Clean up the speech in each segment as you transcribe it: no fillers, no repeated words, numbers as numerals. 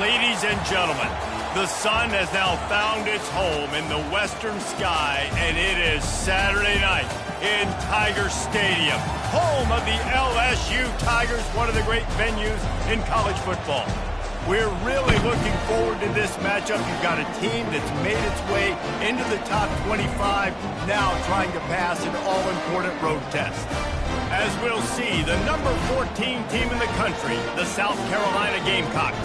Ladies and gentlemen, the sun has now found its home in the western sky, and it is Saturday night in Tiger Stadium, home of the LSU Tigers, one of the great venues in college football. We're really looking forward to this matchup. You've got a team that's made its way into the top 25, now trying to pass an all-important road test. As we'll see, the number 14 team in the country, the South Carolina Gamecocks,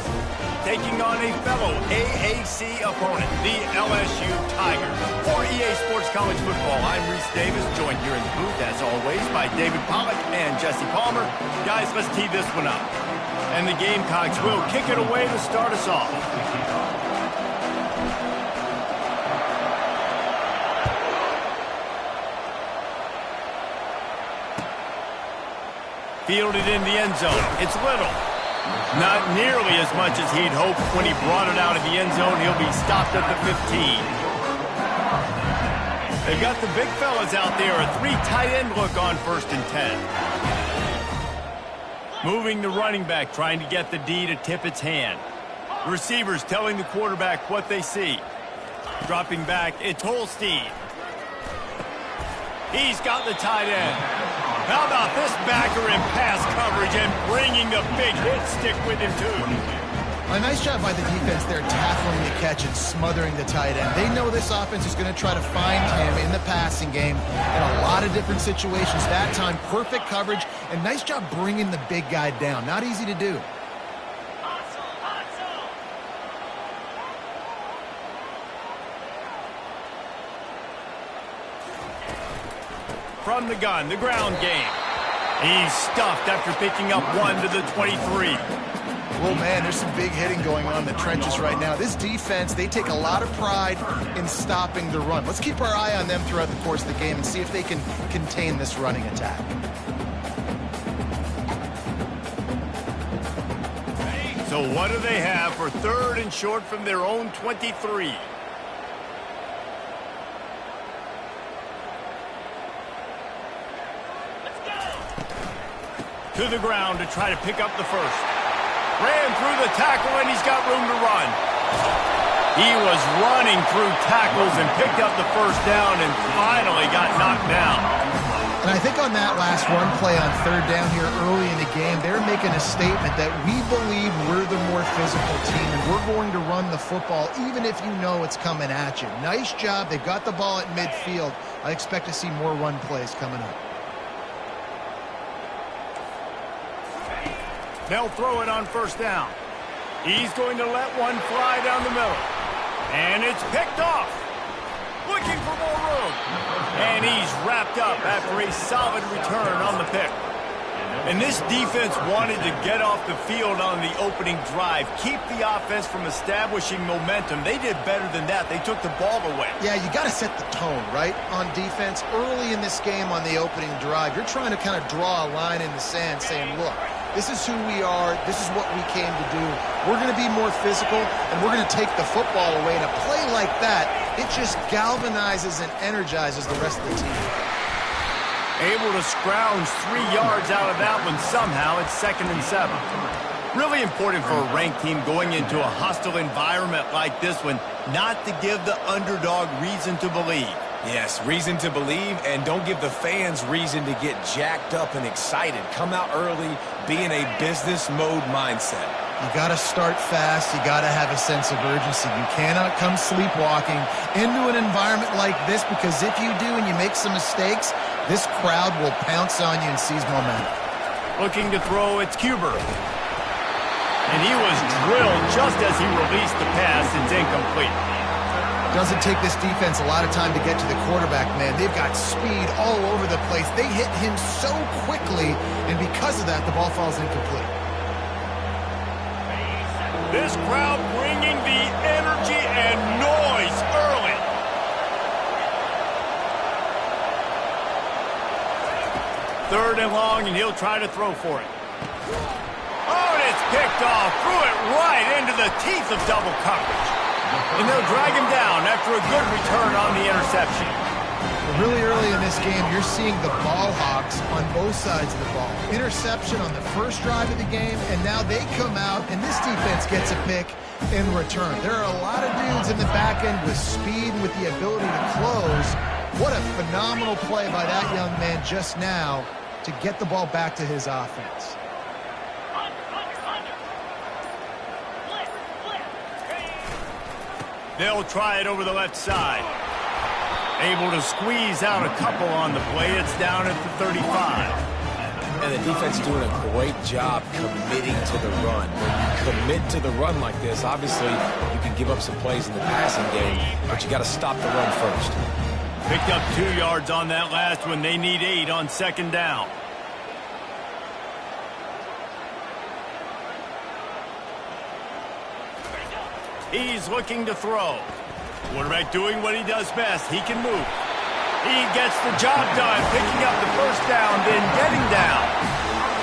taking on a fellow AAC opponent, the LSU Tigers. For EA Sports College Football, I'm Reese Davis, joined here in the booth, as always, by David Pollack and Jesse Palmer. Guys, let's tee this one up. And the Gamecocks will kick it away to start us off. Fielded in the end zone. It's Little. Not nearly as much as he'd hoped when he brought it out of the end zone. He'll be stopped at the 15. They've got the big fellas out there. A 3 tight end look on 1st and 10. Moving the running back, trying to get the D to tip its hand. The receivers telling the quarterback what they see. Dropping back, it's Holstein. He's got the tight end. How about this backer in pass coverage and bringing the big hit stick with him, too? A nice job by the defense there, tackling the catch and smothering the tight end. They know this offense is going to try to find him in the passing game in a lot of different situations. That time, perfect coverage, and nice job bringing the big guy down. Not easy to do. From the gun, the ground game. He's stuffed after picking up 1 to the 23. Well, man, there's some big hitting going on in the trenches right now. This defense, they take a lot of pride in stopping the run. Let's keep our eye on them throughout the course of the game and see if they can contain this running attack. So what do they have for 3rd and short from their own 23? To the ground to try to pick up the first. Ran through the tackle, and he's got room to run. He was running through tackles and picked up the first down and finally got knocked down. And I think on that last run play on 3rd down here early in the game, they're making a statement that we believe we're the more physical team, and we're going to run the football even if you know it's coming at you. Nice job. They've got the ball at midfield. I expect to see more run plays coming up. They'll throw it on 1st down. He's going to let one fly down the middle. And it's picked off. Looking for more room. And he's wrapped up after a solid return on the pick. And this defense wanted to get off the field on the opening drive, keep the offense from establishing momentum. They did better than that. They took the ball away. Yeah, you got to set the tone, right, on defense. Early in this game on the opening drive, you're trying to kind of draw a line in the sand saying, look, this is who we are. This is what we came to do. We're going to be more physical, and we're going to take the football away. And a play like that, it just galvanizes and energizes the rest of the team. Able to scrounge 3 yards out of that one somehow. It's 2nd and 7. Really important for a ranked team going into a hostile environment like this one, not to give the underdog reason to believe. Yes, reason to believe, and don't give the fans reason to get jacked up and excited. Come out early, be in a business mode mindset. You got to start fast. You got to have a sense of urgency. You cannot come sleepwalking into an environment like this, because if you do and you make some mistakes, this crowd will pounce on you and seize momentum. Looking to throw, it's Cuber. And he was drilled just as he released the pass. It's incomplete. Doesn't take this defense a lot of time to get to the quarterback, man. They've got speed all over the place. They hit him so quickly, and because of that, the ball falls incomplete. This crowd bringing the energy and noise early. Third and long, and he'll try to throw for it. Oh, and it's picked off. Threw it right into the teeth of double coverage. And they'll drag him down after a good return on the interception. Really early in this this game, you're seeing the ball hawks on both sides of the ball. Interception on the first drive of the game, and now they come out, and this defense gets a pick in return. There are a lot of dudes in the back end with speed and with the ability to close. What a phenomenal play by that young man just now to get the ball back to his offense. They'll try it over the left side. Able to squeeze out a couple on the play. It's down at the 35. And the defense doing a great job committing to the run. When you commit to the run like this, obviously you can give up some plays in the passing game, but you got to stop the run first. Picked up 2 yards on that last one. They need 8 on second down. He's looking to throw. Quarterback doing what he does best. He can move. He gets the job done, picking up the first down, then getting down.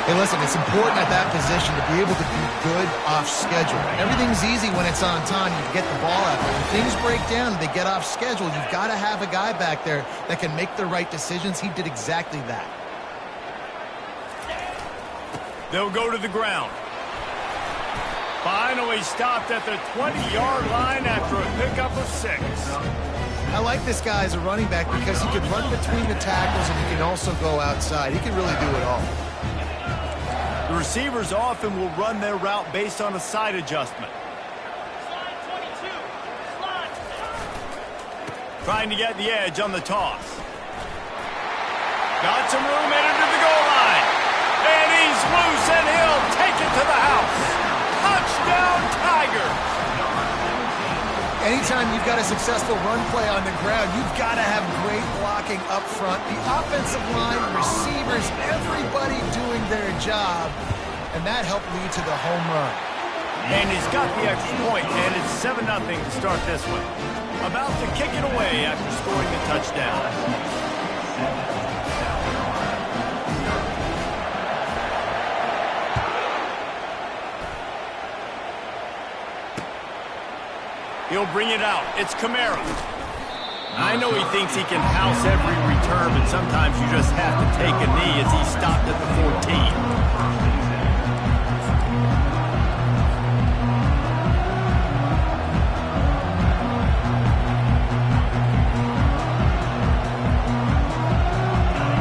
Hey, listen, it's important at that position to be able to be good off schedule. Everything's easy when it's on time. You get the ball out. But when things break down and they get off schedule, you've got to have a guy back there that can make the right decisions. He did exactly that. They'll go to the ground. Finally stopped at the 20-yard line after a pickup of 6. I like this guy as a running back because he can run between the tackles and he can also go outside. He can really do it all. The receivers often will run their route based on a side adjustment. Trying to get the edge on the toss. Got some room headed to the goal line. And he's loose and he'll take it to the house. Touchdown, Tigers! Anytime you've got a successful run play on the ground, you've got to have great blocking up front. The offensive line, receivers, everybody doing their job, and that helped lead to the home run. And he's got the extra point, and it's 7-0 to start this one. About to kick it away after scoring a touchdown. He'll bring it out. It's Kamara. I know he thinks he can house every return, but sometimes you just have to take a knee as he stopped at the 14.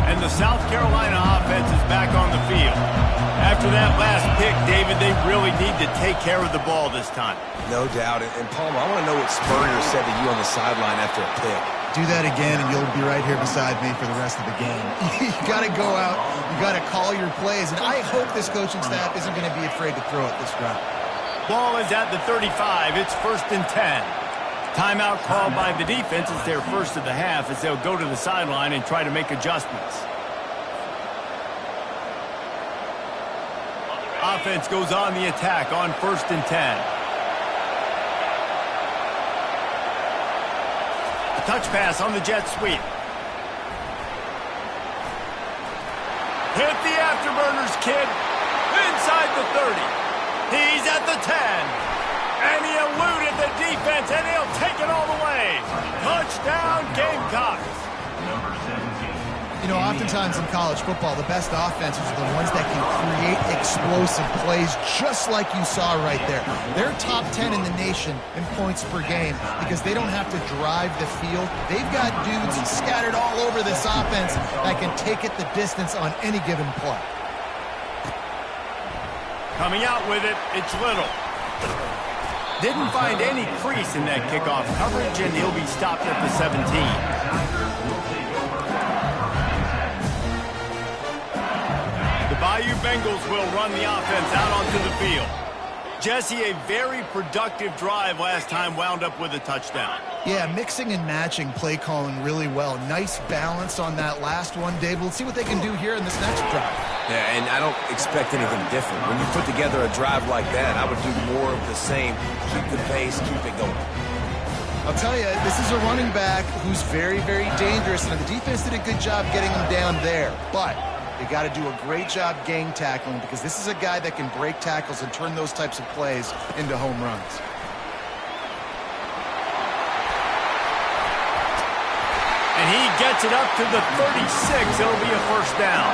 And the South Carolina offense is back on the field. After that last pick, David, they really need to take care of the ball this time. No doubt. And Palmer, I want to know what Spurrier said to you on the sideline after a pick. Do that again, and you'll be right here beside me for the rest of the game. You got to go out. You got to call your plays, and I hope this coaching staff isn't going to be afraid to throw it this route. Ball is at the 35. It's 1st and 10. Timeout called by the defense. It's their first of the half as they'll go to the sideline and try to make adjustments. Offense goes on the attack on 1st and 10. Touch pass on the jet sweep. Hit the afterburners, kid. Inside the 30. He's at the 10. And he eluded the defense, and he'll take it all the way. Touchdown, Gamecocks. You know, oftentimes in college football, the best offenses are the ones that can create explosive plays just like you saw right there. They're top 10 in the nation in points per game because they don't have to drive the field. They've got dudes scattered all over this offense that can take it the distance on any given play. Coming out with it, it's Little. Didn't find any crease in that kickoff coverage, and he'll be stopped at the 17. The Bayou Bengals will run the offense out onto the field. Jesse, a very productive drive last time, wound up with a touchdown. Yeah, mixing and matching play calling really well. Nice balance on that last one, Dave. We'll see what they can do here in this next drive. Yeah, and I don't expect anything different. When you put together a drive like that, I would do more of the same. Keep the pace, keep it going. I'll tell you, this is a running back who's very, very dangerous, and the defense did a good job getting him down there. But they got to do a great job gang tackling because this is a guy that can break tackles and turn those types of plays into home runs. And he gets it up to the 36. It'll be a first down.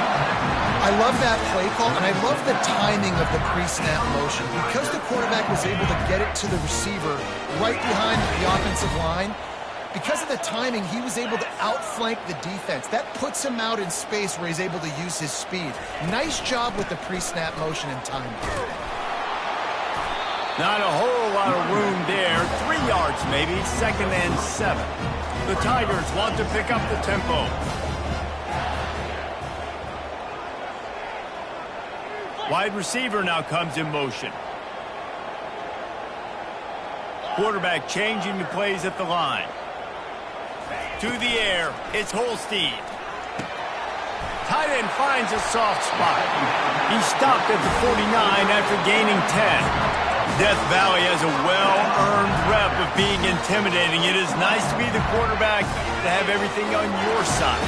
I love that play call, and I love the timing of the pre-snap motion. Because the quarterback was able to get it to the receiver right behind the offensive line, because of the timing, he was able to outflank the defense. That puts him out in space where he's able to use his speed. Nice job with the pre-snap motion and timing. Not a whole lot of room there. 3 yards maybe, 2nd and 7. The Tigers want to pick up the tempo. Wide receiver now comes in motion. Quarterback changing the plays at the line. To the air, it's Holstein. Tight end finds a soft spot. He stopped at the 49 after gaining 10. Death Valley has a well-earned rep of being intimidating. It is nice to be the quarterback, to have everything on your side.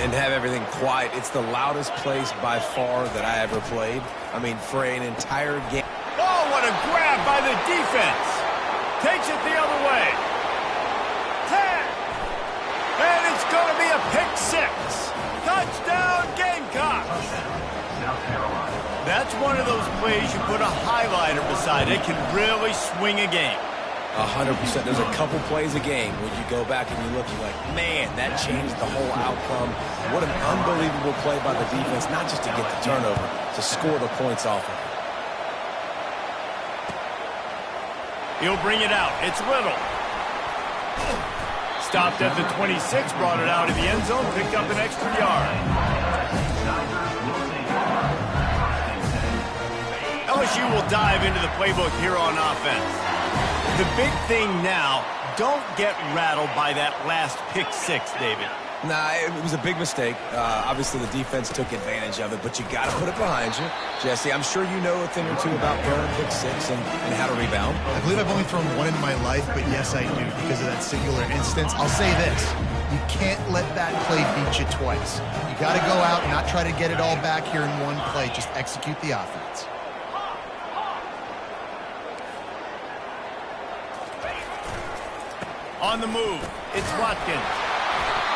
And have everything quiet. It's the loudest place by far that I ever played. I mean, for an entire game. Oh, what a grab by the defense. Takes it the other way. 10. And it's going to be a pick 6. Touchdown, Gamecocks. That's one of those plays you put a highlighter beside. It can really swing a game. 100%. There's a couple plays a game where you go back and you look, you're like, man, that changed the whole outcome. What an unbelievable play by the defense, not just to get the turnover, to score the points off of it. He'll bring it out. It's Little. Stopped at the 26, brought it out of the end zone, picked up an extra yard. LSU will dive into the playbook here on offense. The big thing now, don't get rattled by that last pick 6, David. Nah, it was a big mistake. Obviously, the defense took advantage of it, but you got to put it behind you. Jesse, I'm sure you know a thing or two about throwing pick 6 and how to rebound. I believe I've only thrown one in my life, but yes, I do because of that singular instance. I'll say this. You can't let that play beat you twice. You got to go out and not try to get it all back here in one play. Just execute the offense. On the move, it's Watkins.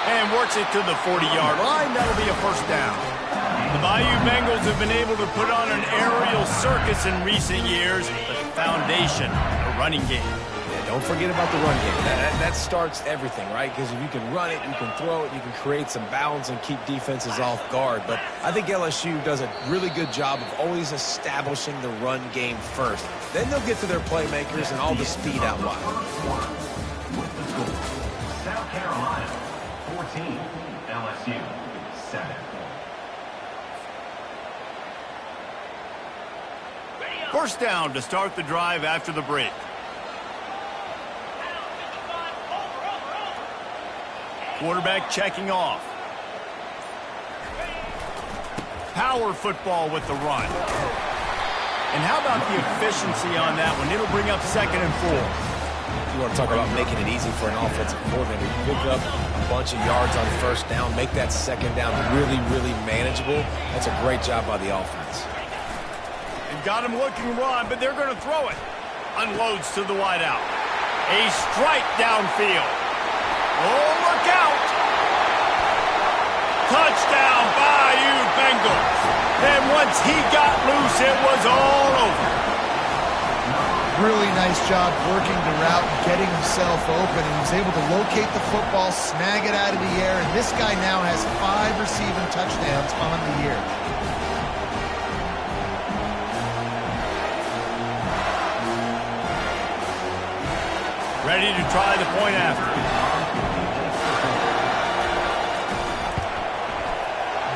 And works it to the 40-yard line. That'll be a first down. The Bayou Bengals have been able to put on an aerial circus in recent years, but the foundation, a running game. Yeah, don't forget about the run game. That starts everything, right? Because if you can run it, you can throw it, you can create some balance and keep defenses off guard. But I think LSU does a really good job of always establishing the run game first. Then they'll get to their playmakers and all the speed out wide. South Carolina, 14, LSU, 7. First down to start the drive after the break. Quarterback checking off. Power football with the run. And how about the efficiency on that one? It'll bring up 2nd and 4. You want to talk about making it easy for an offensive coordinator. You pick up a bunch of yards on first down, make that 2nd down really, really manageable. That's a great job by the offense. And got him looking run, but they're going to throw it. Unloads to the wideout. A strike downfield. Oh, look out! Touchdown, Bayou Bengals. And once he got loose, it was all over. Really nice job working the route and getting himself open, and he was able to locate the football, snag it out of the air, and this guy now has 5 receiving touchdowns on the year. Ready to try the point after.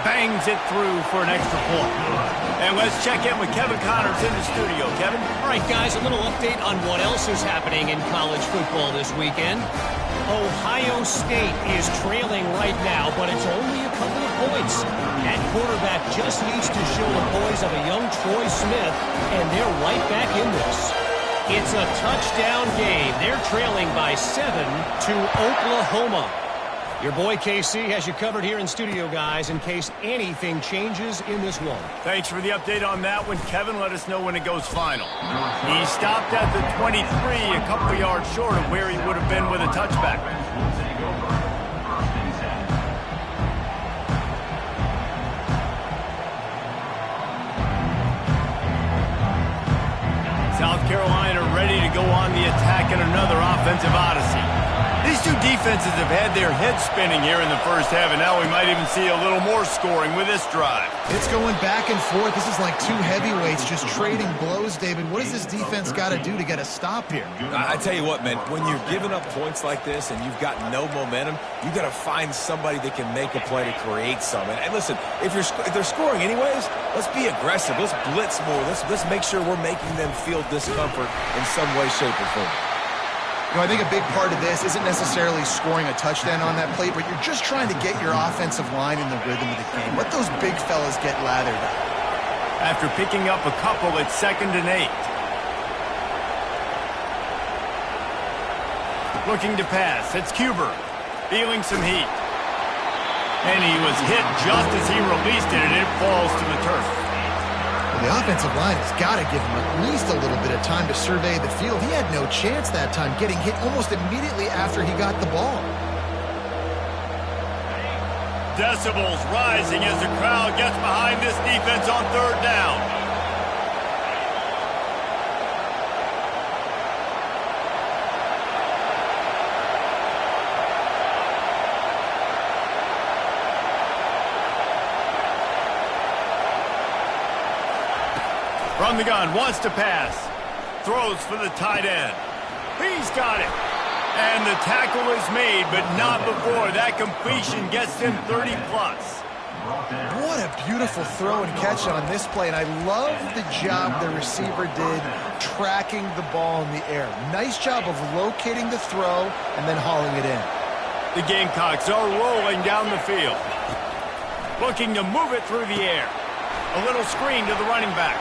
Bangs it through for an extra point. And let's check in with Kevin Connors in the studio. Kevin? All right, guys, a little update on what else is happening in college football this weekend. Ohio State is trailing right now, but it's only a couple of points. At quarterback just needs to show the boys of a young Troy Smith, and they're right back in this. It's a touchdown game. They're trailing by 7 to Oklahoma. Your boy KC has you covered here in studio, guys, in case anything changes in this one. Thanks for the update on that one. Kevin, let us know when it goes final. He stopped at the 23, a couple of yards short of where he would have been with a touchback. offensive odyssey. These two defenses have had their heads spinning here in the first half, and now we might even see a little more scoring with this drive. It's going back and forth. This is like two heavyweights just trading blows, David. What does this defense got to do to get a stop here? I tell you what, man, when you're giving up points like this and you've got no momentum, you got to find somebody that can make a play to create some. And listen, if they're scoring anyways, let's be aggressive. Let's blitz more. Let's make sure we're making them feel discomfort in some way, shape, or form. You know, I think a big part of this isn't necessarily scoring a touchdown on that play, but you're just trying to get your offensive line in the rhythm of the game. Let those big fellas get lathered up. After picking up a couple, it's 2nd and 8. Looking to pass. It's Cuber. Feeling some heat. And he was hit just as he released it, and it falls to the turf. Well, the offensive line has got to give him at least a little bit of time to survey the field. He had no chance that time, getting hit almost immediately after he got the ball. Decibels rising as the crowd gets behind this defense on 3rd down. From the gun, wants to pass. Throws for the tight end. He's got it. And the tackle is made, but not before. That completion gets him 30-plus. What a beautiful throw and catch on this play, and I love the job the receiver did tracking the ball in the air. Nice job of locating the throw and then hauling it in. The Gamecocks are rolling down the field. Looking to move it through the air. A little screen to the running back.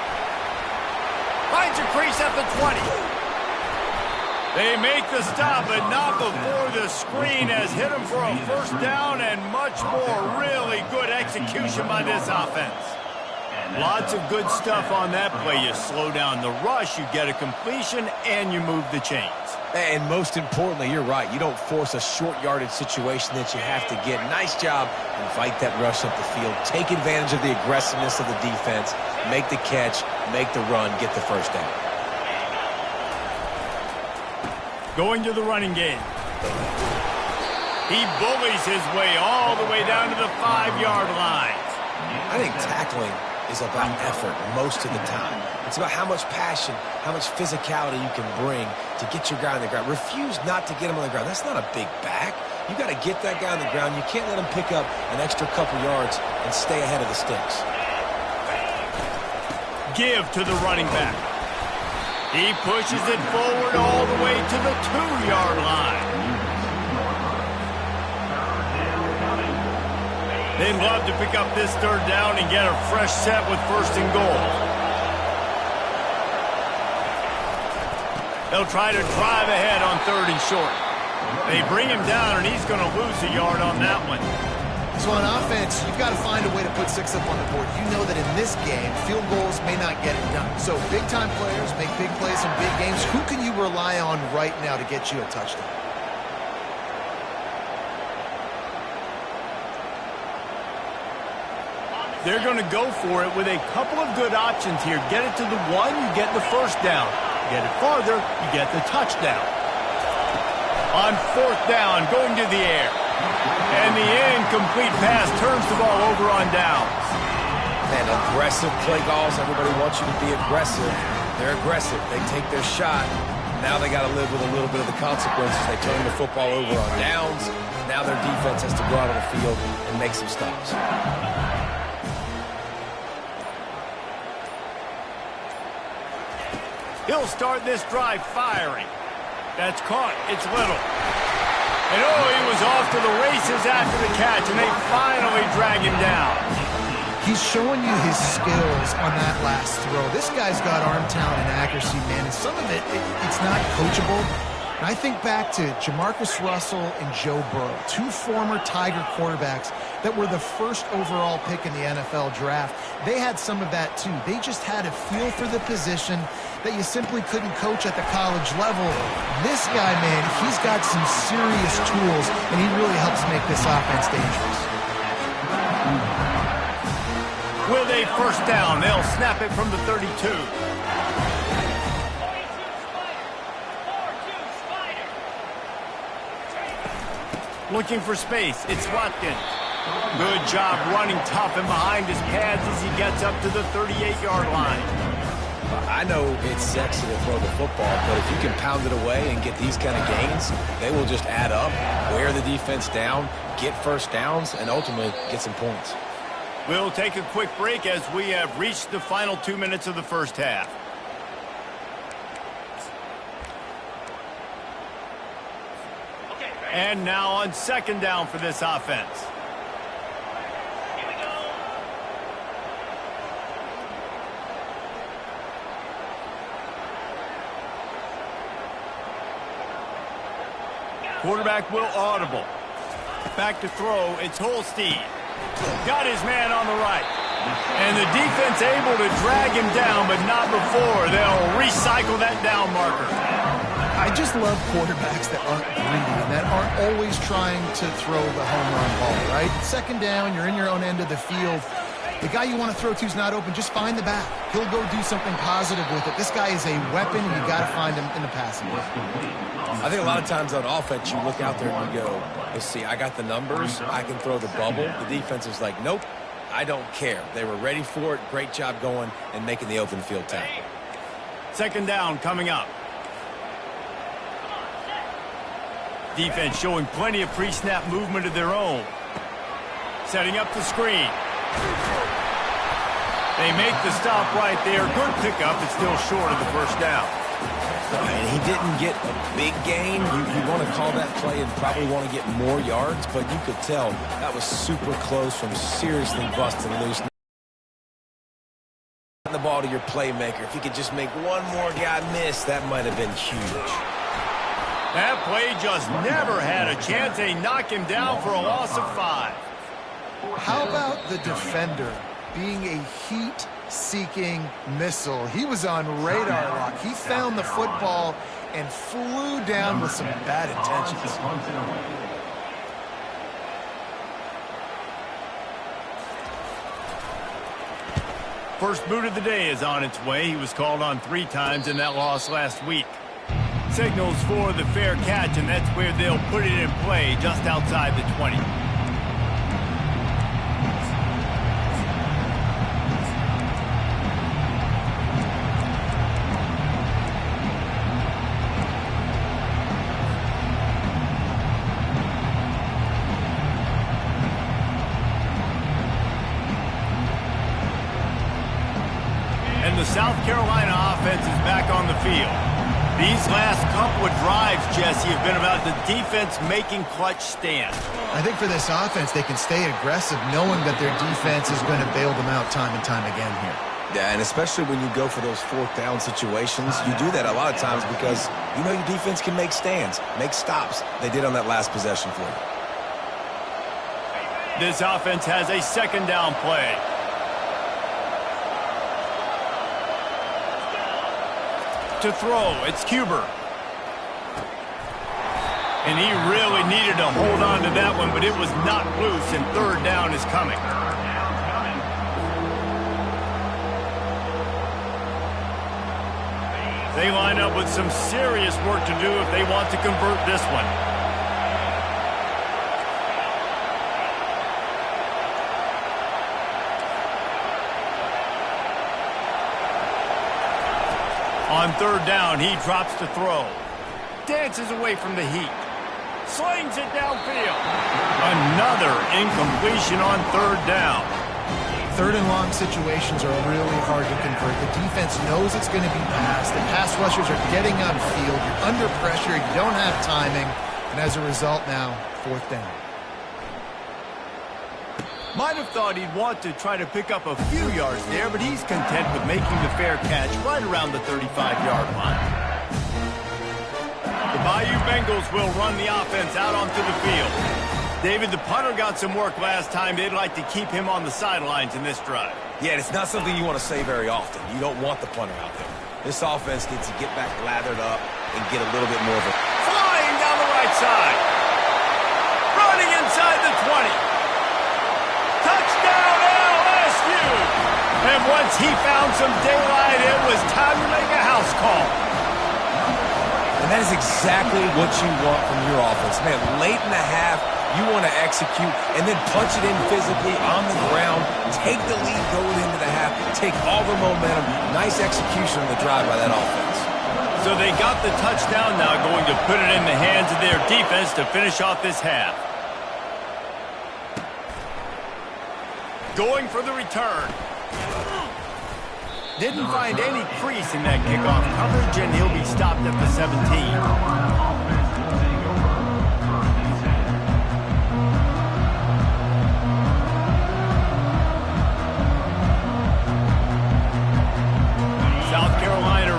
Finds a crease at the 20. They make the stop, but not before the screen has hit him for a first down and much more. Really good execution by this offense. Lots of good stuff on that play. You slow down the rush, you get a completion, and you move the chains. And most importantly, you're right. You don't force a short yardage situation that you have to get. Nice job. Invite that rush up the field. Take advantage of the aggressiveness of the defense. Make the catch. Make the run. Get the first down. Going to the running game. He bullies his way all the way down to the 5-yard line. I think tackling is about effort most of the time. It's about how much passion, how much physicality you can bring to get your guy on the ground. Refuse not to get him on the ground. That's not a big back. You got to get that guy on the ground. You can't let him pick up an extra couple yards and stay ahead of the sticks. Give to the running back. He pushes it forward all the way to the 2-yard line. They'd love to pick up this 3rd down and get a fresh set with 1st and goal. They'll try to drive ahead on 3rd and short. They bring him down, and he's going to lose a yard on that one. So on offense, you've got to find a way to put 6 up on the board. You know that in this game, field goals may not get it done. So big-time players make big plays in big games. Who can you rely on right now to get you a touchdown? They're going to go for it with a couple of good options here. Get it to the 1, you get the first down. Get it farther, you get the touchdown. On 4th down, going to the air. And the incomplete pass turns the ball over on downs. Man, aggressive play calls. Everybody wants you to be aggressive. They're aggressive. They take their shot. Now they got to live with a little bit of the consequences. They turn the football over on downs. Now their defense has to go out on the field and make some stops. He'll start this drive firing. That's caught. It's Little. And oh, he was off to the races after the catch, and they finally drag him down. He's showing you his skills on that last throw. This guy's got arm talent and accuracy, man, and some of it's not coachable. And I think back to Jamarcus Russell and Joe Burrow, 2 former Tiger quarterbacks that were the first overall pick in the NFL draft. They had some of that too. They just had a feel for the position that you simply couldn't coach at the college level. This guy, man, he's got some serious tools, and he really helps make this offense dangerous. With a first down, they'll snap it from the 32. Looking for space. It's Watkins. Good job running tough and behind his pads as he gets up to the 38-yard line. I know it's sexy to throw the football, but if you can pound it away and get these kind of gains, they will just add up, wear the defense down, get first downs, and ultimately get some points. We'll take a quick break as we have reached the final 2 minutes of the first half. And now on second down for this offense. Quarterback will audible. Back to throw, it's Holstein. Got his man on the right. And the defense able to drag him down, but not before. They'll recycle that down marker. I just love quarterbacks that aren't greedy and that aren't always trying to throw the home run ball, right? Second down, you're in your own end of the field. The guy you want to throw to is not open. Just find the back. He'll go do something positive with it. This guy is a weapon, and you got to find him in the passing game. I think a lot of times on offense, you look out there and you go, let's see, I got the numbers. I can throw the bubble. The defense is like, nope, I don't care. They were ready for it. Great job going and making the open field tackle. Second down coming up. Defense showing plenty of pre-snap movement of their own. Setting up the screen. They make the stop right there. Good pickup. It's still short of the first down. And he didn't get a big gain. You want to call that play and probably want to get more yards, but you could tell that was super close from seriously busting loose. The ball to your playmaker. If he could just make one more guy miss, that might have been huge. That play just never had a chance. They knock him down for a loss of 5. How about the defender being a heat-seeking missile? He was on radar lock. He found the football and flew down with some bad intentions. First boot of the day is on its way. He was called on 3 times in that loss last week. Signals for the fair catch, and that's where they'll put it in play, just outside the 20. And the South Carolina offense is back on the field. These last couple of drives, Jesse, have been about the defense making clutch stands. I think for this offense, they can stay aggressive knowing that their defense is going to bail them out time and time again here. Yeah, and especially when you go for those fourth down situations, you do that a lot of times because you know your defense can make stands, make stops. They did on that last possession for you. This offense has a second down play. To throw, it's Huber. And he really needed to hold on to that one, but it was knocked loose, and third down is coming. They line up with some serious work to do if they want to convert this one. On third down, he drops to throw. Dances away from the heat. Slings it downfield. Another incompletion on third down. Third and long situations are really hard to convert. The defense knows it's going to be passed. The pass rushers are getting on field. You're under pressure. You don't have timing. And as a result now, fourth down. Might have thought he'd want to try to pick up a few yards there, but he's content with making the fair catch right around the 35-yard line. The Bayou Bengals will run the offense out onto the field. David, the punter got some work last time. They'd like to keep him on the sidelines in this drive. Yeah, it's not something you want to say very often. You don't want the punter out there. This offense needs to get back lathered up and get a little bit more of a... Flying down the right side. Running inside the 20. Touchdown LSU! And once he found some daylight, it was time to make a house call. And that is exactly what you want from your offense. Man, late in the half, You want to execute and then punch it in physically on the ground, take the lead going into the half, take all the momentum. Nice execution on the drive by that offense. So they got the touchdown now, going to put it in the hands of their defense to finish off this half. Going for the return. Didn't find any crease in that kickoff coverage, and he'll be stopped at the 17.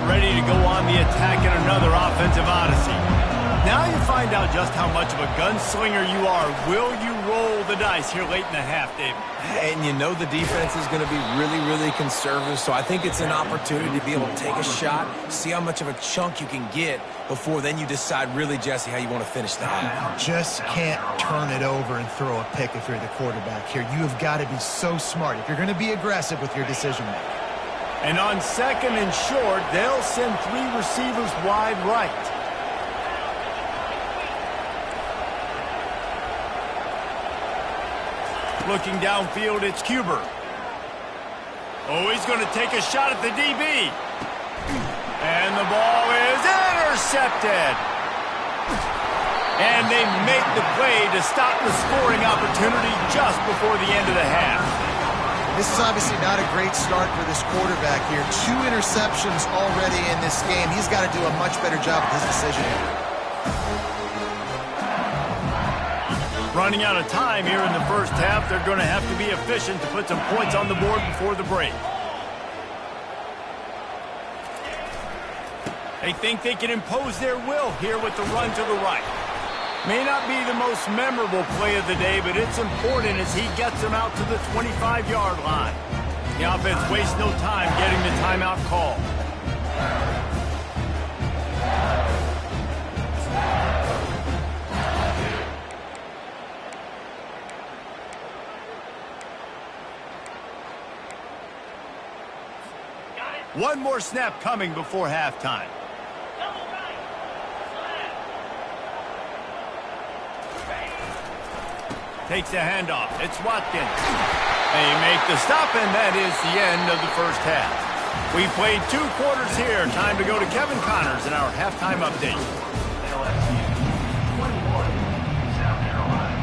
Ready to go on the attack in another offensive odyssey. Now you find out just how much of a gunslinger you are. Will you roll the dice here late in the half, Dave? And you know the defense is going to be really, really conservative, so I think it's an opportunity to be able to take a shot, see how much of a chunk you can get before then you decide really, Jesse, how you want to finish the half. Just can't turn it over and throw a pick if you're the quarterback here. You have got to be so smart if you're going to be aggressive with your decision-making. And on second and short, they'll send 3 receivers wide right. Looking downfield, it's Huber. Oh, he's going to take a shot at the DB. And the ball is intercepted. And they make the play to stop the scoring opportunity just before the end of the half. This is obviously not a great start for this quarterback here. 2 interceptions already in this game. He's got to do a much better job with his decision. Running out of time here in the first half. They're going to have to be efficient to put some points on the board before the break. They think they can impose their will here with the run to the right. May not be the most memorable play of the day, but it's important as he gets them out to the 25-yard line. The offense wastes no time getting the timeout call. One more snap coming before halftime. Takes a handoff. It's Watkins. They make the stop, and that is the end of the first half. We played 2 quarters here. Time to go to Kevin Connors in our halftime update. LSU 21, South Carolina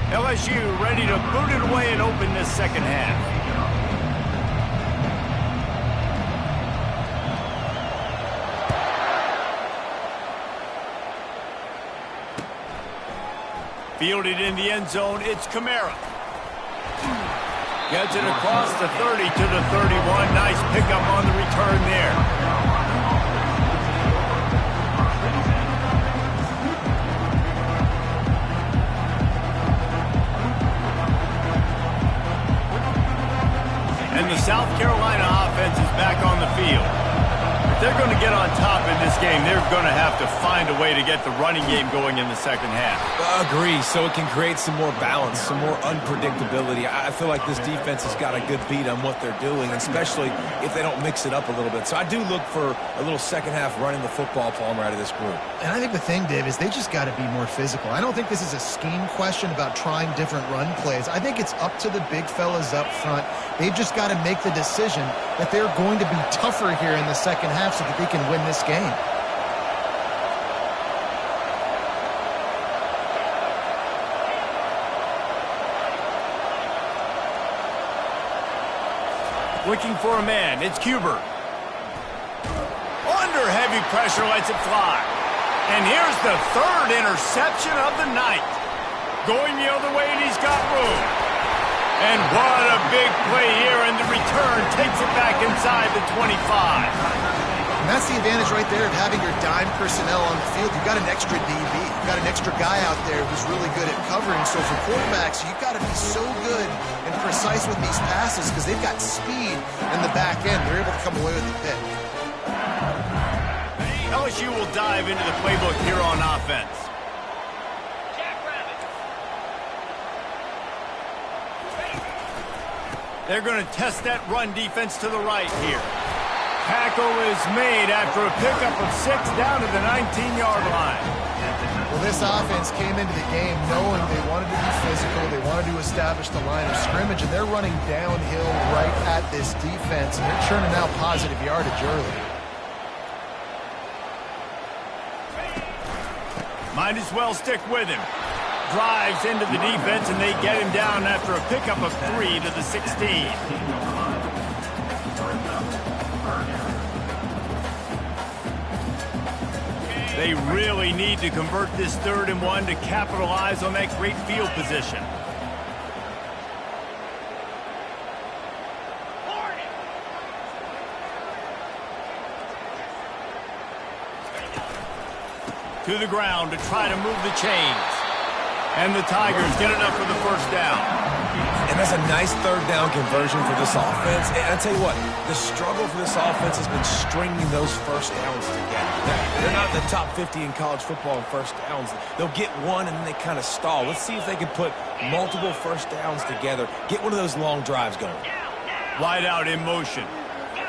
14. LSU ready to boot it away and open this second half. Fielded in the end zone, it's Kamara. Gets it across the 30 to the 31. Nice pickup on the return there. And the South Carolina offense is back on the field. If they're going to get on top in this game, they're going to have to find a way to get the running game going in the second half. Agree, so it can create some more balance, some more unpredictability. I feel like this defense has got a good beat on what they're doing, especially if they don't mix it up a little bit. So I do look for a little second half running the football, Palmer, out of this group. And I think the thing, Dave, is they just got to be more physical. I don't think this is a scheme question about trying different run plays. I think it's up to the big fellas up front. They've just got to make the decision that they're going to be tougher here in the second half so that they can win this game. Looking for a man, it's Huber. Under heavy pressure, lets it fly. And here's the 3rd interception of the night. Going the other way, and he's got room. And what a big play here, and the return takes it back inside the 25. And that's the advantage right there of having your dime personnel on the field. You've got an extra DB. You've got an extra guy out there who's really good at covering. So for quarterbacks, you've got to be so good and precise with these passes because they've got speed in the back end. They're able to come away with the pick. LSU will dive into the playbook here on offense. They're going to test that run defense to the right here. Tackle is made after a pickup of 6 down to the 19-yard line. Well, this offense came into the game knowing they wanted to be physical, they wanted to establish the line of scrimmage, and they're running downhill right at this defense, and they're churning out positive yardage early. Might as well stick with him. Drives into the defense, and they get him down after a pickup of 3 to the 16. They really need to convert this 3rd and 1 to capitalize on that great field position. To the ground to try to move the chains. And the Tigers get enough for the 1st down. And that's a nice 3rd down conversion for this offense. And I tell you what, the struggle for this offense has been stringing those 1st downs together. They're not in the top 50 in college football in 1st downs. They'll get one and then they kind of stall. Let's see if they can put multiple 1st downs together, get one of those long drives going. Wide out in motion.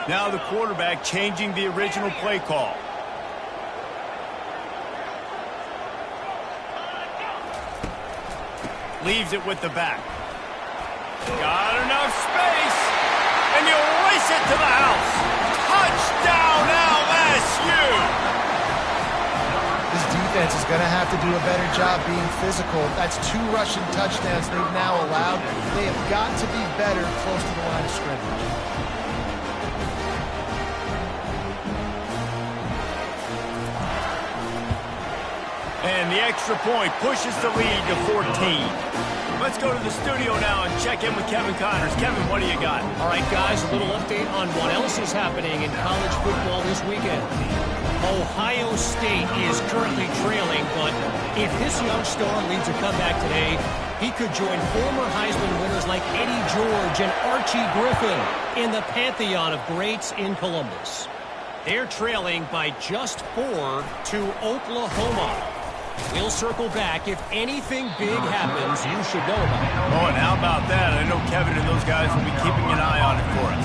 Now the quarterback changing the original play call. Leaves it with the back. Got enough space. And you race it to the house. Touchdown, LSU! This defense is going to have to do a better job being physical. That's 2 rushing touchdowns they've now allowed. They have got to be better close to the line of scrimmage. And the extra point pushes the lead to 14. Let's go to the studio now and check in with Kevin Connors. Kevin, what do you got? All right, guys, a little update on what else is happening in college football this weekend. Ohio State is currently trailing, but if this young star leads a comeback today, he could join former Heisman winners like Eddie George and Archie Griffin in the pantheon of greats in Columbus. They're trailing by just 4 to Oklahoma. We'll circle back. If anything big happens, you should know about it. Oh, and how about that? I know Kevin and those guys will be keeping an eye on it for us.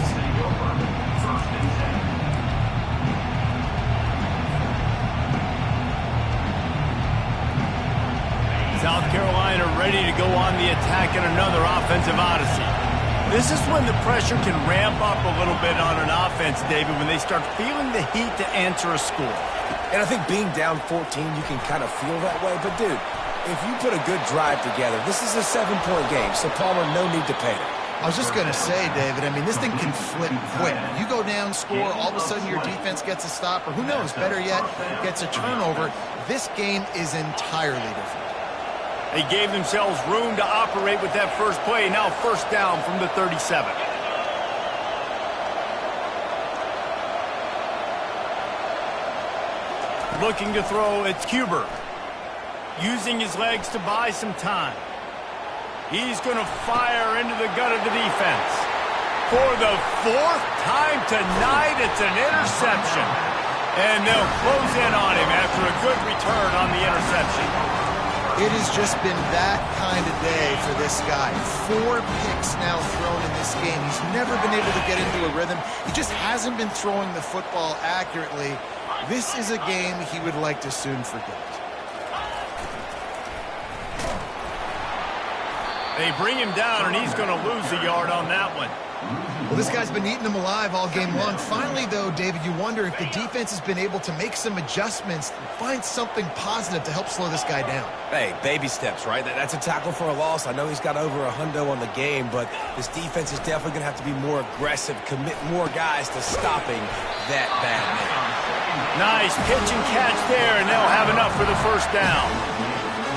South Carolina ready to go on the attack in another offensive odyssey. This is when the pressure can ramp up a little bit on an offense, David, when they start feeling the heat to answer a score. And I think being down 14, you can kind of feel that way. But, dude, if you put a good drive together, this is a 7-point game, so Palmer, no need to panic. I was just going to say, David, I mean, this thing can flip quick. You go down, score, all of a sudden your defense gets a stop, or who knows, better yet, gets a turnover. This game is entirely different. They gave themselves room to operate with that first play. Now 1st down from the 37. Looking to throw, it's Huber. Using his legs to buy some time. He's going to fire into the gut of the defense. For the 4th time tonight, it's an interception. And they'll close in on him after a good return on the interception. It has just been that kind of day for this guy. 4 picks now thrown in this game. He's never been able to get into a rhythm. He just hasn't been throwing the football accurately. This is a game he would like to soon forget. They bring him down, and he's going to lose a yard on that one. Well, this guy's been eating them alive all game long. Finally, though, David, you wonder if the defense has been able to make some adjustments, find something positive to help slow this guy down. Hey, baby steps, right? That's a tackle for a loss. I know he's got over a hundo on the game, but this defense is definitely going to have to be more aggressive, commit more guys to stopping that bad man. Nice pitch and catch there, and they'll have enough for the 1st down.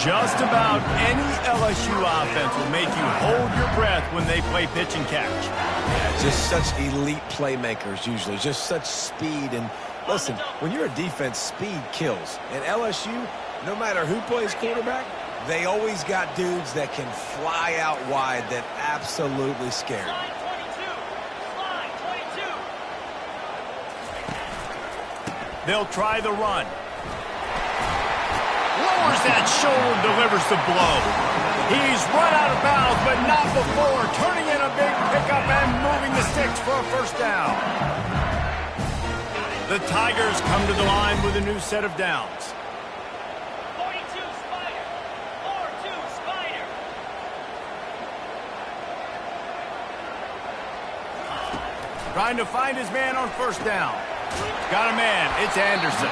Just about any LSU offense will make you hold your breath when they play pitch and catch. Yeah, just such elite playmakers usually, just such speed. And listen, when you're a defense, speed kills. And LSU, no matter who plays quarterback, they always got dudes that can fly out wide that absolutely scare you. They'll try the run. Lowers that shoulder, delivers the blow. He's run out of bounds, but not before turning in a big pickup and moving the sticks for a first down. The Tigers come to the line with a new set of downs. 42 Spider. 4-2 Spider. Trying to find his man on first down. Got a man. It's Anderson.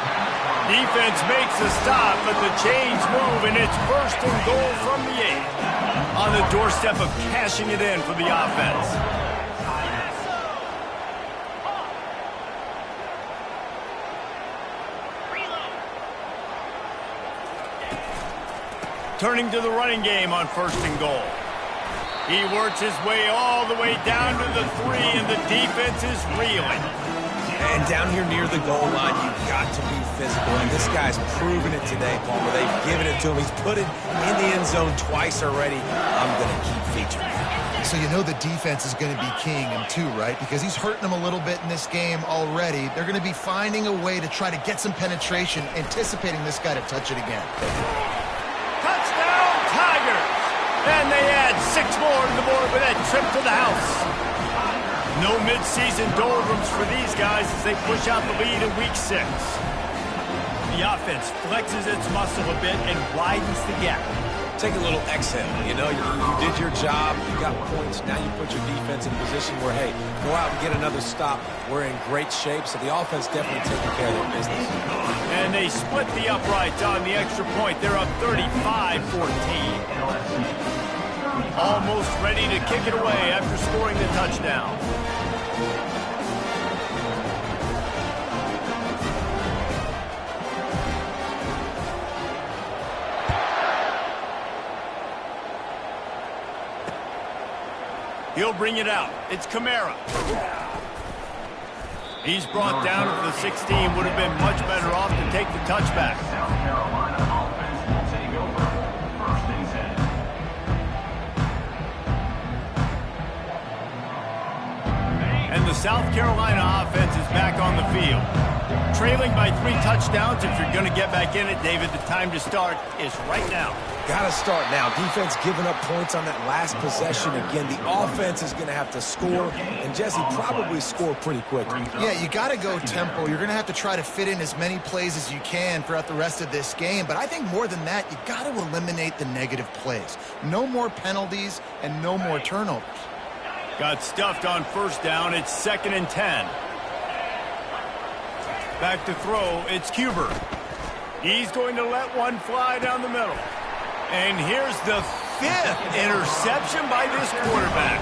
Defense makes a stop, but the chains move, and it's first and goal from the 8. On the doorstep of cashing it in for the offense. Turning to the running game on first and goal. He works his way all the way down to the 3, and the defense is reeling. And down here near the goal line, you've got to be physical. And this guy's proven it today, Palmer. They've given it to him. He's put it in the end zone twice already. I'm going to keep featuring him. So you know the defense is going to be keying him too, right? Because he's hurting them a little bit in this game already. They're going to be finding a way to try to get some penetration, anticipating this guy to touch it again. Touchdown, Tigers! And they add 6 more to the board with that trip to the house. No midseason doldrums for these guys as they push out the lead in Week 6. The offense flexes its muscle a bit and widens the gap. Take a little exhale. You know, you did your job. You got points. Now you put your defense in a position where, hey, go out and get another stop. We're in great shape, so the offense definitely taking care of their business. And they split the uprights on the extra point. They're up 35-14. Almost ready to kick it away after scoring the touchdown. He'll bring it out. It's Kamara. He's brought down at the 16. Would have been much better off to take the touchback. South Carolina offense will take over. First and 10. And the South Carolina offense is back on the field. Trailing by 3 touchdowns. If you're going to get back in it, David, the time to start is right now. Got to start now. Defense giving up points on that last possession. Again, the offense is going to have to score, and Jesse probably score pretty quickly. Yeah, you got to go tempo. You're going to have to try to fit in as many plays as you can throughout the rest of this game. But I think more than that, you got to eliminate the negative plays. No more penalties and no more turnovers. Got stuffed on first down. It's 2nd and 10. Back to throw. It's Cuber. He's going to let one fly down the middle. And here's the 5th interception by this quarterback.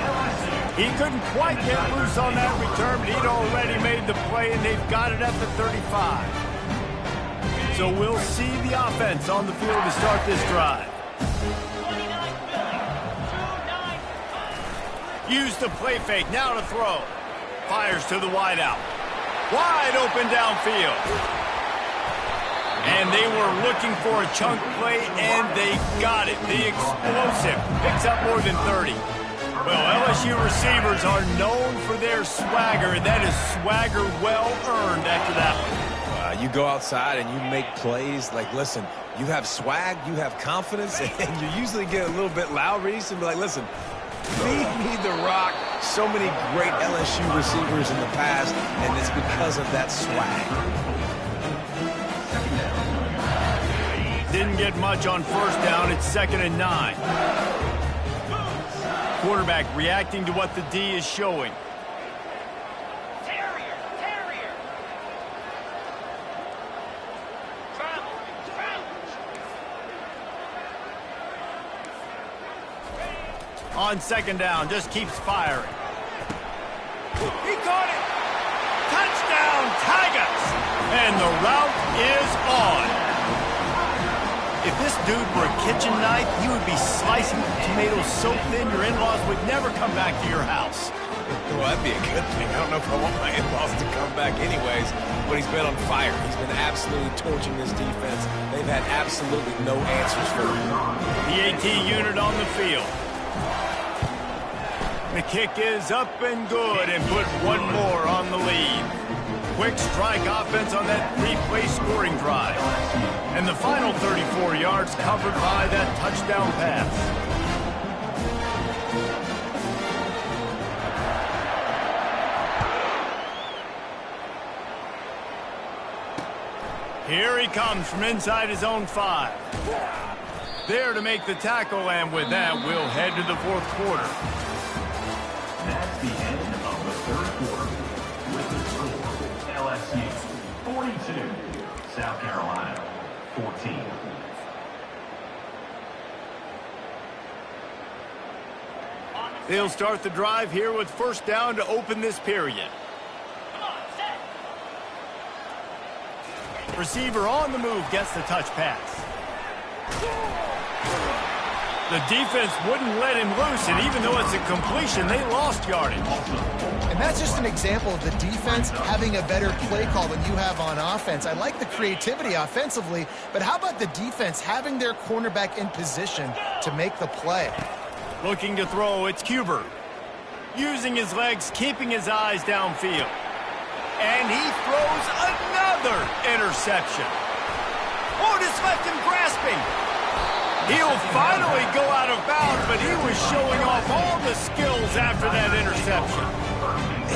He couldn't quite get loose on that return, but he'd already made the play, and they've got it at the 35. So we'll see the offense on the field to start this drive. Use the play fake, now to throw. Fires to the wideout. Wide open downfield. And they were looking for a chunk play, and they got it. The explosive picks up more than 30. Well, LSU receivers are known for their swagger, and that is swagger well-earned after that one. You go outside and you make plays. Like, listen, you have swag, you have confidence, and you usually get a little bit loud. Reese, and be like, listen, feed me the rock. So many great LSU receivers in the past, and it's because of that swag. Didn't get much on first down. It's 2nd and 9. Quarterback reacting to what the D is showing. Terrier. Travel. On 2nd down, just keeps firing. He caught it. Touchdown, Tigers. And the route is on. If this dude were a kitchen knife, he would be slicing tomatoes so thin your in-laws would never come back to your house. Well, that'd be a good thing. I don't know if I want my in-laws to come back anyways, but he's been on fire. He's been absolutely torching this defense. They've had absolutely no answers for him. The AT unit on the field. The kick is up and good, and put one more on the lead. Quick strike offense on that 3-play scoring drive. And the final 34 yards covered by that touchdown pass. Here he comes from inside his own 5. There to make the tackle, and with that, we'll head to the fourth quarter. That's the end of the third quarter. With the score, LSU 42, South Carolina 14. They'll start the drive here with first down to open this period. Come on, set. Receiver on the move gets the touch pass. The defense wouldn't let him loose, and even though it's a completion, they lost yardage. And that's just an example of the defense having a better play call than you have on offense. I like the creativity offensively, but how about the defense having their cornerback in position to make the play? Looking to throw, it's Cuber. Using his legs, keeping his eyes downfield. And he throws another interception. Oh, just left him grasping. He'll finally go out of bounds, but he was showing off all the skills after that interception.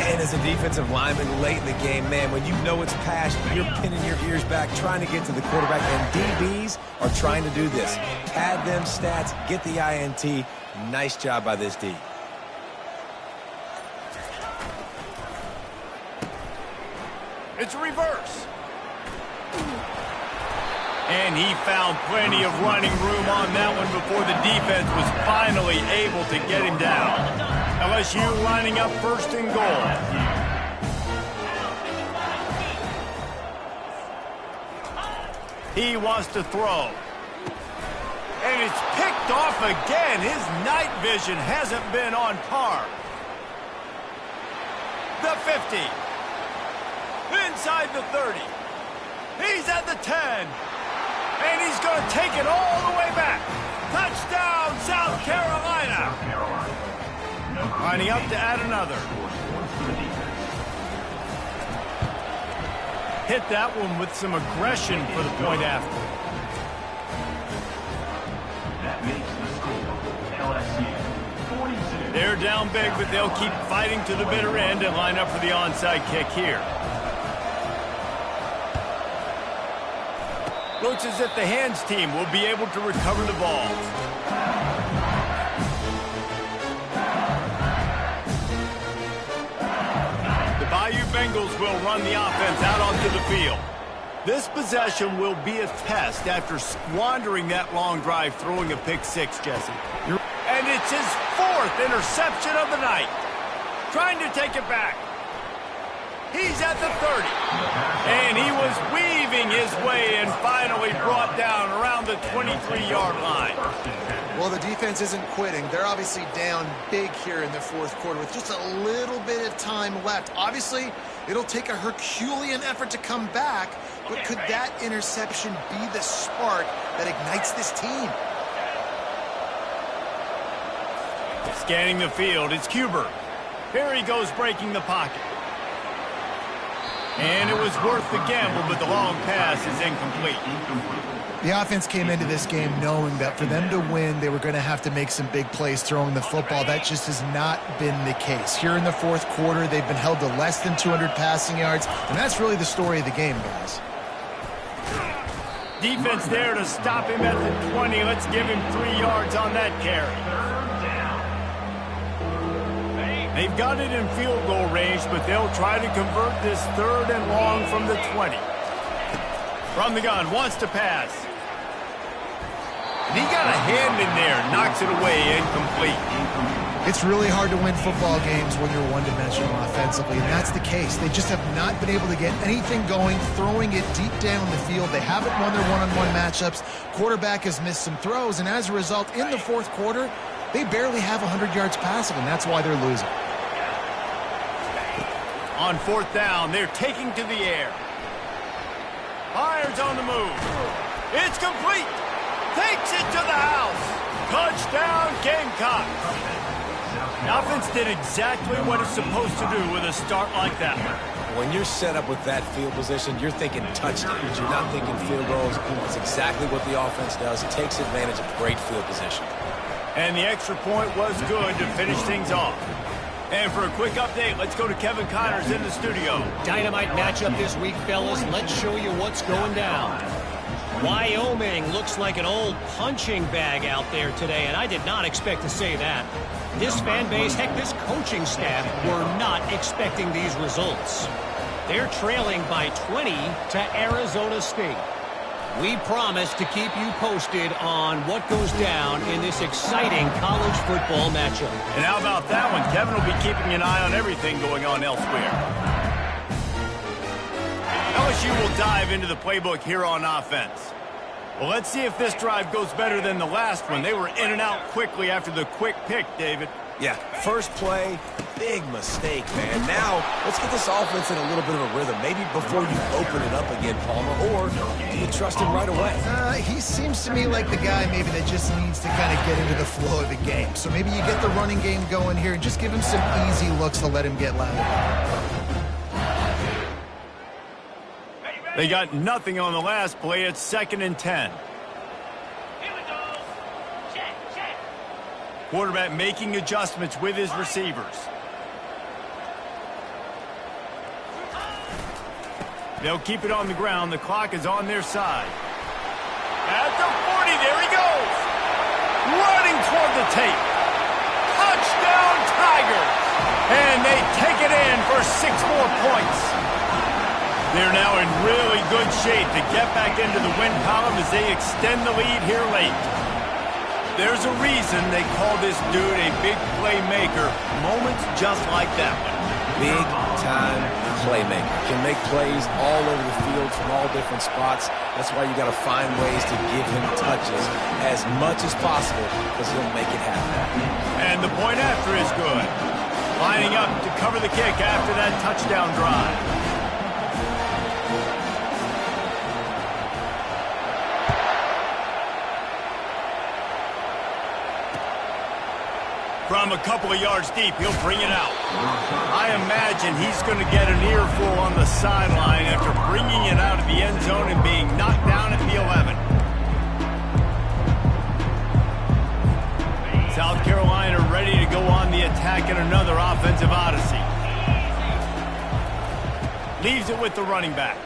And as a defensive lineman late in the game, man, when you know it's past, you're pinning your ears back, trying to get to the quarterback, and DBs are trying to do this. Pad them stats, get the INT. Nice job by this D. It's a reverse. And he found plenty of running room on that one before the defense was finally able to get him down. LSU lining up first and goal. He wants to throw. And it's picked off again. His night vision hasn't been on par. The 50. Inside the 30. He's at the 10. And he's going to take it all the way back. Touchdown, South Carolina. Lining up to add another. Hit that one with some aggression for the point after. That makes the score, LSU 42. They're down big, but they'll keep fighting to the bitter end and line up for the onside kick here. Looks as if the hands team will be able to recover the ball. The Bayou Bengals will run the offense out onto the field. This possession will be a test after squandering that long drive throwing a pick six, Jesse. And it's his 4th interception of the night. Trying to take it back. He's at the 30. And he was weaving his way and finally brought down around the 23-yard line. Well, the defense isn't quitting. They're obviously down big here in the fourth quarter with just a little bit of time left. Obviously, it'll take a Herculean effort to come back, but could that interception be the spark that ignites this team? Scanning the field, it's Cuber. Here he goes breaking the pocket. And it was worth the gamble, but the long pass is incomplete. The offense came into this game knowing that for them to win, they were going to have to make some big plays throwing the football. That just has not been the case. Here in the fourth quarter, they've been held to less than 200 passing yards, and that's really the story of the game, guys. Defense there to stop him at the 20. Let's give him 3 yards on that carry. They've got it in field goal range, but they'll try to convert this 3rd and long from the 20. From the gun, wants to pass. And he got a hand in there, knocks it away, incomplete. It's really hard to win football games when you're one-dimensional offensively, and that's the case. They just have not been able to get anything going, throwing it deep down the field. They haven't won their one-on-one matchups. Quarterback has missed some throws, and as a result, in the fourth quarter, they barely have 100 yards passing, and that's why they're losing. On 4th down, they're taking to the air. Fires on the move. It's complete. Takes it to the house. Touchdown, Gamecocks. The offense did exactly what it's supposed to do with a start like that. When you're set up with that field position, you're thinking touchdowns. You're not thinking field goals. It's exactly what the offense does. It takes advantage of great field position. And the extra point was good to finish things off. And for a quick update, let's go to Kevin Connors in the studio. Dynamite matchup this week, fellas. Let's show you what's going down. Wyoming looks like an old punching bag out there today, and I did not expect to say that. This fan base, heck, this coaching staff were not expecting these results. They're trailing by 20 to Arizona State. We promise to keep you posted on what goes down in this exciting college football matchup. And how about that one? Kevin will be keeping an eye on everything going on elsewhere. LSU will dive into the playbook here on offense. Well, let's see if this drive goes better than the last one. They were in and out quickly after the quick pick, David. Yeah, first play, big mistake, man. Now, let's get this offense in a little bit of a rhythm. Maybe before you open it up again, Palmer, or do you trust him right away? He seems to me like the guy maybe that just needs to kind of get into the flow of the game. So maybe you get the running game going here and just give him some easy looks to let him get loud. They got nothing on the last play. It's 2nd and 10. Here we go. Check, check. Quarterback making adjustments with his receivers. They'll keep it on the ground. The clock is on their side. At the 40, there he goes. Running toward the tape. Touchdown, Tigers. And they take it in for 6 more points. They're now in really good shape to get back into the win column as they extend the lead here late. There's a reason they call this dude a big playmaker. Moments just like that one. Big-time playmaker. Can make plays all over the field from all different spots. That's why you got to find ways to give him touches as much as possible because he'll make it happen. And the point after is good. Lining up to cover the kick after that touchdown drive. From a couple of yards deep, he'll bring it out. I imagine he's going to get an earful on the sideline after bringing it out of the end zone and being knocked down at the 11. South Carolina ready to go on the attack in another offensive odyssey. Leaves it with the running back.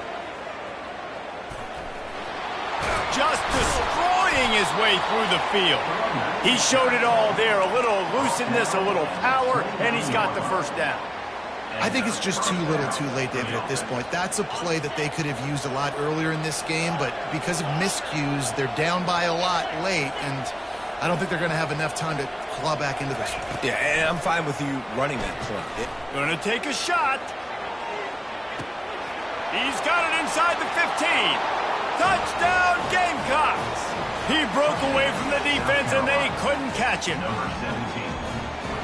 Just destroying his way through the field. He showed it all there. A little elusiveness, a little power, and he's got the first down. I think it's just too little too late, David, at this point. That's a play that they could have used a lot earlier in this game, but because of miscues, they're down by a lot late, and I don't think they're going to have enough time to claw back into this one. Yeah, and I'm fine with you running that play. Going to take a shot. He's got it inside the 15. Touchdown, Gamecocks! He broke away from the defense, and they couldn't catch him.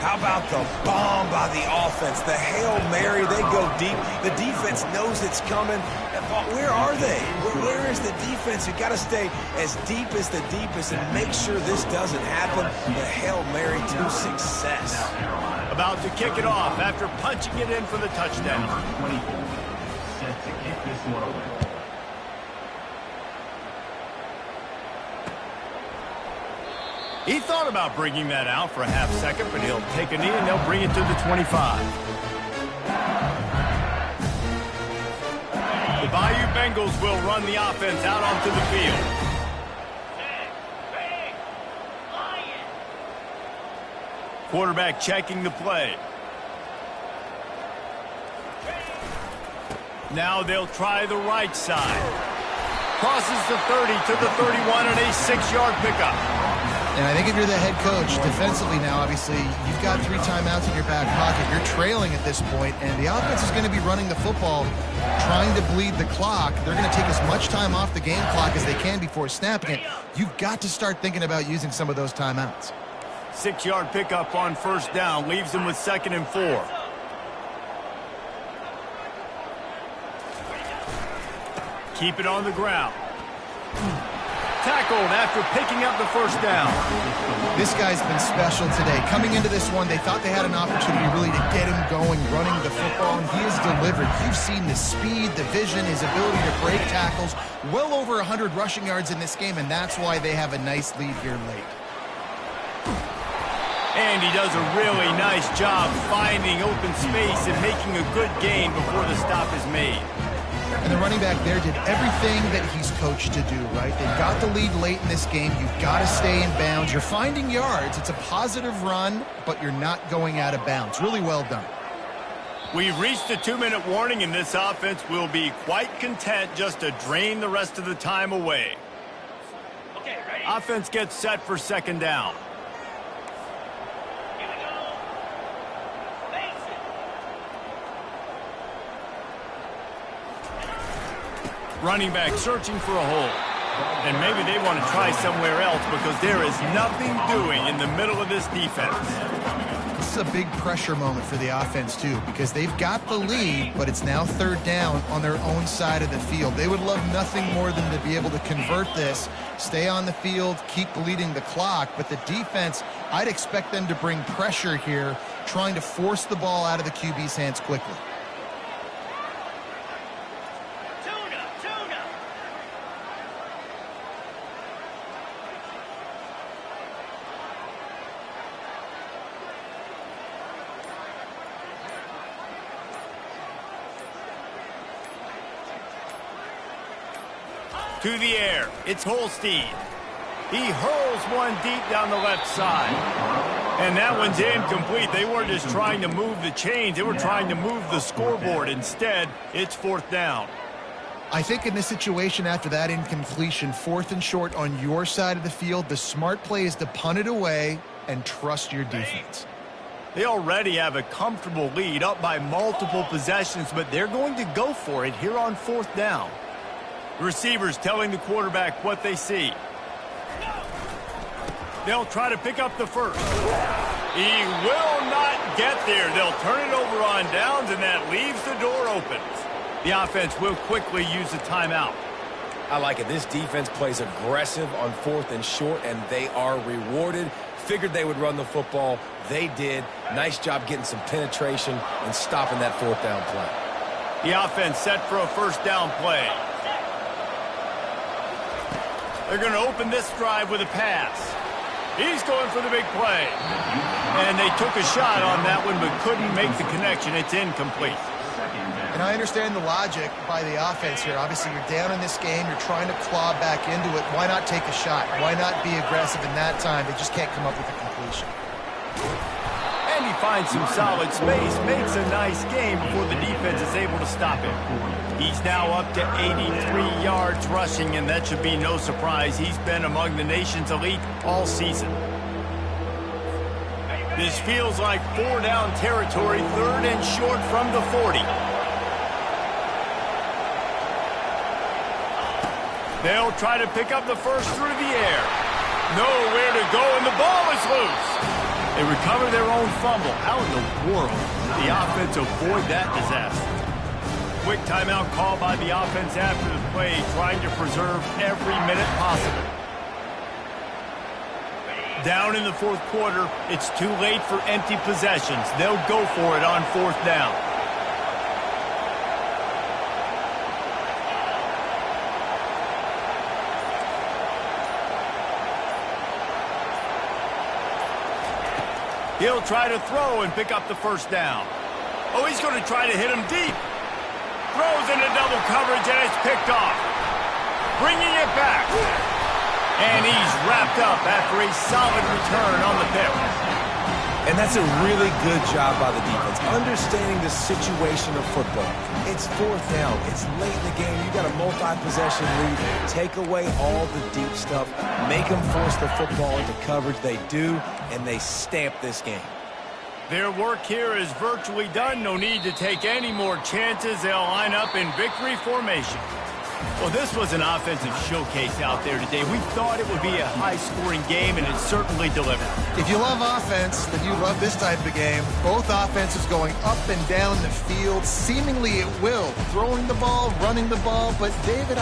How about the bomb by the offense? The Hail Mary, they go deep. The defense knows it's coming. Where are they? Where is the defense? You've got to stay as deep as the deepest and make sure this doesn't happen. The Hail Mary to success. About to kick it off after punching it in for the touchdown. Number 24, set to kick this one away. He thought about bringing that out for a half second, but he'll take a knee and they'll bring it to the 25. The Bayou Bengals will run the offense out onto the field. Quarterback checking the play. Now they'll try the right side. Crosses the 30 to the 31 and a 6-yard pickup. And I think if you're the head coach, defensively now, obviously, you've got 3 timeouts in your back pocket. You're trailing at this point, and the offense is going to be running the football, trying to bleed the clock. They're going to take as much time off the game clock as they can before snapping it. You've got to start thinking about using some of those timeouts. 6-yard pickup on first down, leaves them with 2nd and 4. Keep it on the ground. Tackled after picking up the first down. This guy's been special today. Coming into this one, they thought they had an opportunity really to get him going, running the football, and he has delivered. You've seen the speed, the vision, his ability to break tackles. Well over 100 rushing yards in this game, and that's why they have a nice lead here late. And he does a really nice job finding open space and making a good gain before the stop is made. And the running back there did everything that he's coached to do, right? They've got the lead late in this game. You've got to stay in bounds. You're finding yards. It's a positive run, but you're not going out of bounds. Really well done. We've reached the 2-minute warning, and this offense will be quite content just to drain the rest of the time away. Okay, ready? Offense gets set for second down. Here we go. Face it. Running back searching for a hole. And maybe they want to try somewhere else because there is nothing doing in the middle of this defense. This is a big pressure moment for the offense, too, because they've got the lead, but it's now third down on their own side of the field. They would love nothing more than to be able to convert this, stay on the field, keep bleeding the clock. But the defense, I'd expect them to bring pressure here, trying to force the ball out of the QB's hands quickly. Tuna. To the air, it's Holstein. He hurls one deep down the left side. And that one's incomplete. They weren't just trying to move the chains. They were trying to move the scoreboard. Instead, it's fourth down. I think in this situation after that incompletion, 4th and short on your side of the field, the smart play is to punt it away and trust your defense. They already have a comfortable lead up by multiple possessions, but they're going to go for it here on fourth down. The receivers telling the quarterback what they see. They'll try to pick up the first. He will not get there. They'll turn it over on downs, and that leaves the door open. The offense will quickly use a timeout. I like it. This defense plays aggressive on 4th and short, and they are rewarded. Figured they would run the football. They did. Nice job getting some penetration and stopping that 4th down play. The offense set for a first down play. They're going to open this drive with a pass. He's going for the big play. And they took a shot on that one but couldn't make the connection. It's incomplete. And I understand the logic by the offense here. Obviously, you're down in this game. You're trying to claw back into it. Why not take a shot? Why not be aggressive in that time? They just can't come up with a completion. And he finds some solid space, makes a nice game before the defense is able to stop him. He's now up to 83 yards rushing, and that should be no surprise. He's been among the nation's elite all season. This feels like 4-down territory, 3rd and short from the 40. They'll try to pick up the first through the air. Nowhere to go, and the ball is loose. They recover their own fumble. How in the world did the offense avoid that disaster? Quick timeout call by the offense after the play, trying to preserve every minute possible. Down in the 4th quarter, it's too late for empty possessions. They'll go for it on 4th down. He'll try to throw and pick up the first down. Oh, he's going to try to hit him deep. Throws into double coverage, and it's picked off. Bringing it back. And he's wrapped up after a solid return on the pick. And that's a really good job by the defense, understanding the situation of football. It's 4th down. It's late in the game. You got a multi-possession lead. Take away all the deep stuff. Make them force the football into coverage. They do, and they stamp this game. Their work here is virtually done. No need to take any more chances. They'll line up in victory formation. Well, this was an offensive showcase out there today. We thought it would be a high-scoring game, and it certainly delivered. If you love offense, then you love this type of game. Both offenses going up and down the field, seemingly at will. Throwing the ball, running the ball. But, David,